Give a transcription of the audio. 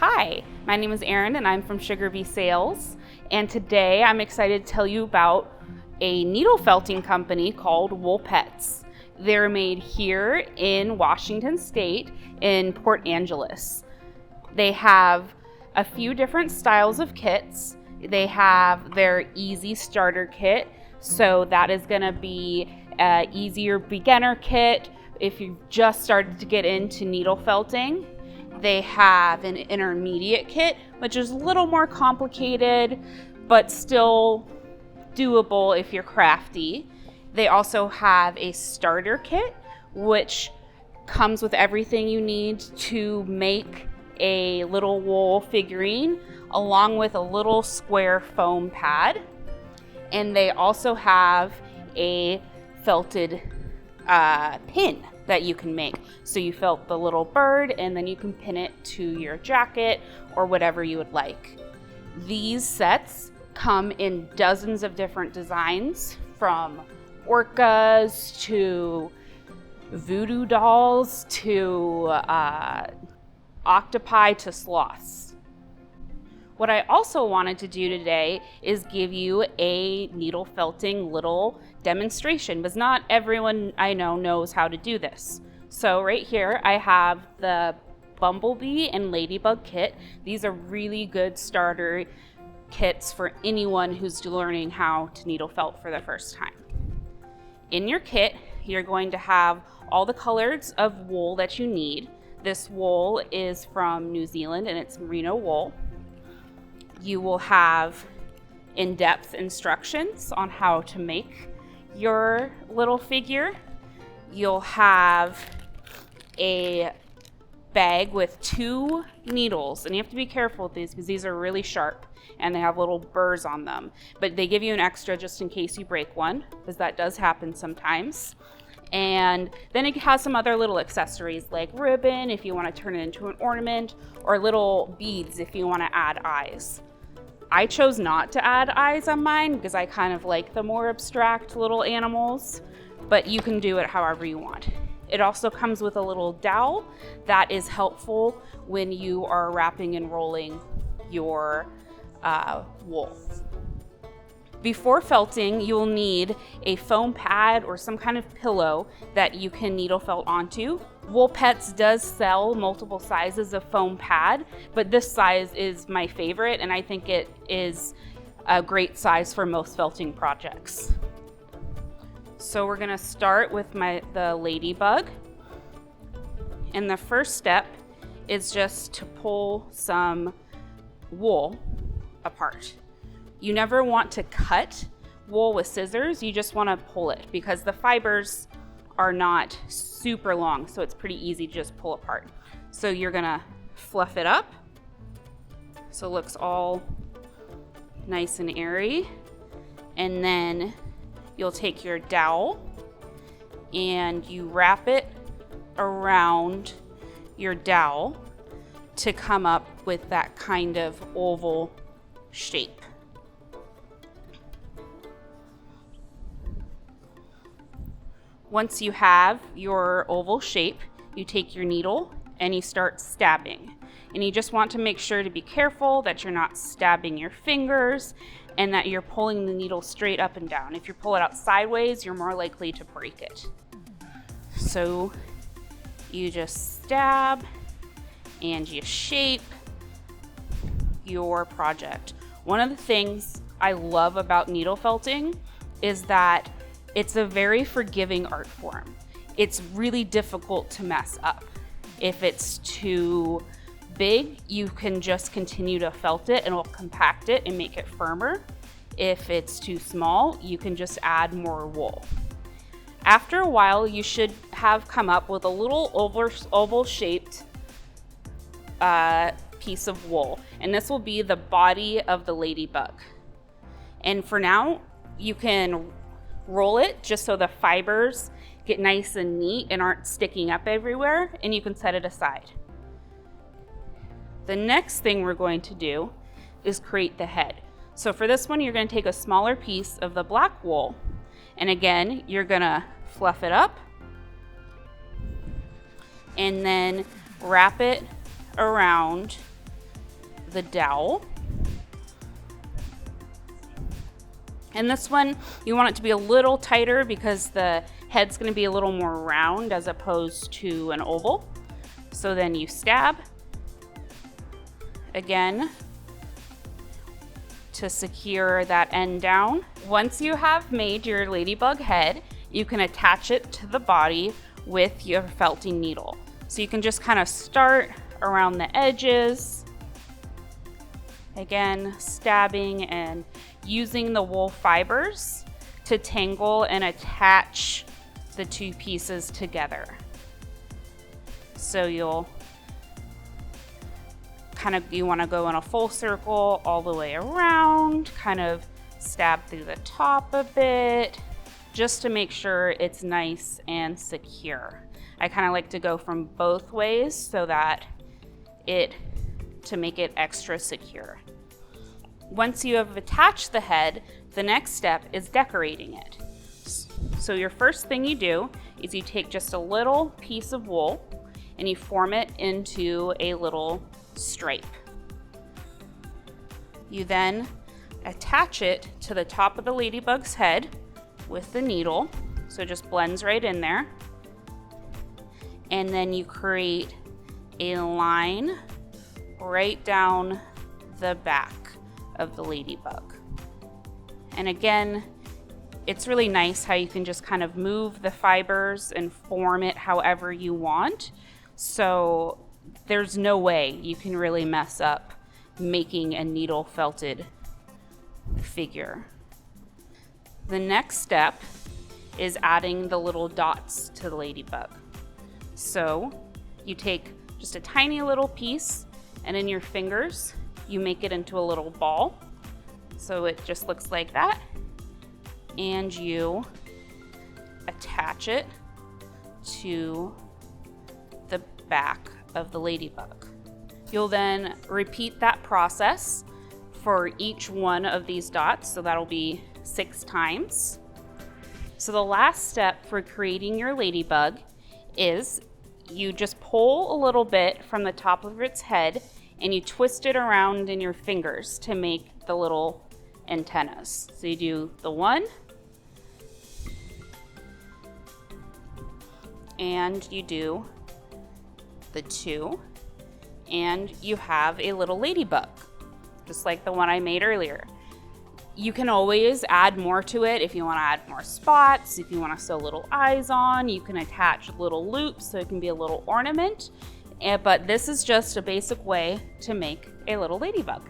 Hi, my name is Erin and I'm from Sugar Bee Sales, and today I'm excited to tell you about a needle felting company called Woolpets. They're made here in Washington State in Port Angeles. They have a few different styles of kits. They have their easy starter kit, so that is going to be an easier beginner kit if you've just started to get into needle felting. They have an intermediate kit, which is a little more complicated, but still doable if you're crafty. They also have a starter kit, which comes with everything you need to make a little wool figurine, along with a little square foam pad. And they also have a felted pin that you can make. So you felt the little bird and then you can pin it to your jacket or whatever you would like. These sets come in dozens of different designs, from orcas to voodoo dolls to octopi to sloths. What I also wanted to do today is give you a needle felting little demonstration, because not everyone I know knows how to do this. So right here I have the bumblebee and ladybug kit. These are really good starter kits for anyone who's learning how to needle felt for the first time. In your kit, you're going to have all the colors of wool that you need. This wool is from New Zealand and it's merino wool. You will have in-depth instructions on how to make your little figure. You'll have a bag with 2 needles, and you have to be careful with these because these are really sharp and they have little burrs on them, but they give you an extra just in case you break one, because that does happen sometimes. And then it has some other little accessories like ribbon if you want to turn it into an ornament, or little beads if you want to add eyes. I chose not to add eyes on mine because I kind of like the more abstract little animals, but you can do it however you want. It also comes with a little dowel that is helpful when you are wrapping and rolling your wool. Before felting, you'll need a foam pad or some kind of pillow that you can needle felt onto. Woolpets does sell multiple sizes of foam pad, but this size is my favorite, and I think it is a great size for most felting projects. So we're gonna start with the ladybug. And the first step is just to pull some wool apart. You never want to cut wool with scissors, you just want to pull it because the fibers are not super long, so it's pretty easy to just pull apart. So you're gonna fluff it up so it looks all nice and airy, and then you'll take your dowel and you wrap it around your dowel to come up with that kind of oval shape. Once you have your oval shape, you take your needle and you start stabbing. And you just want to make sure to be careful that you're not stabbing your fingers and that you're pulling the needle straight up and down. If you pull it out sideways, you're more likely to break it. So you just stab and you shape your project. One of the things I love about needle felting is that it's a very forgiving art form. It's really difficult to mess up. If it's too big, you can just continue to felt it and it'll compact it and make it firmer. If it's too small, you can just add more wool. After a while, you should have come up with a little oval shaped piece of wool, and this will be the body of the ladybug. And for now, you can roll it just so the fibers get nice and neat and aren't sticking up everywhere, and you can set it aside. The next thing we're going to do is create the head. So for this one, you're going to take a smaller piece of the black wool, and again, you're going to fluff it up and then wrap it around the dowel. And this one, you want it to be a little tighter because the head's going to be a little more round as opposed to an oval. So then you stab again to secure that end down. Once you have made your ladybug head, you can attach it to the body with your felting needle. So you can just kind of start around the edges. Again, stabbing and using the wool fibers to tangle and attach the two pieces together. So you want to go in a full circle all the way around, kind of stab through the top a bit, just to make sure it's nice and secure. I kind of like to go from both ways so that to make it extra secure. Once you have attached the head, the next step is decorating it. So your first thing you do is you take just a little piece of wool and you form it into a little stripe. You then attach it to the top of the ladybug's head with the needle, so it just blends right in there. And then you create a line right down the back of the ladybug. And again, it's really nice how you can just kind of move the fibers and form it however you want. So there's no way you can really mess up making a needle felted figure. The next step is adding the little dots to the ladybug. So you take just a tiny little piece and in your fingers, you make it into a little ball. So it just looks like that. And you attach it to the back of the ladybug. You'll then repeat that process for each one of these dots. So that'll be 6 times. So the last step for creating your ladybug is you just pull a little bit from the top of its head and you twist it around in your fingers to make the little antennas. So you do the 1, and you do the 2, and you have a little ladybug, just like the one I made earlier. You can always add more to it if you want to add more spots, if you want to sew little eyes on, you can attach little loops so it can be a little ornament. But this is just a basic way to make a little ladybug.